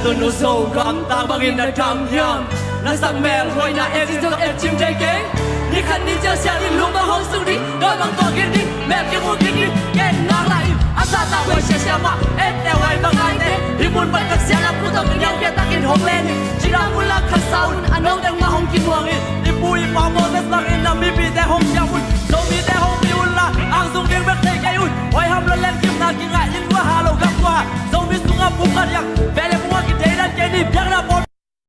tôi nụ sầu gắm ta bằng in đã trăng hiang na sang mèo hồi na em chỉ em chim trái kế đi khăn đi chơi xe đi lúc mà hôn xuống đi đôi bằng toàn kia đi mẹ kia mua kia đi nghe ngang lại anh ta ta quay xe mà em đeo ai bằng ai thế đi muốn bật các xe làm cứ tao nhau kia ta kiến hồng lên chỉ là muốn là khăn sau anh đâu đang mà hồng kim hoàng đi bùi bao mô rất bằng in là mi bịแต่hồng chào vui đâu miแต่hồng mi un là ang dung điên bét thấy cái un hoài hâm lên kim na kia ngại nhưng qua hà lâu gặp qua đâu mi xuống ấp cũng gần yak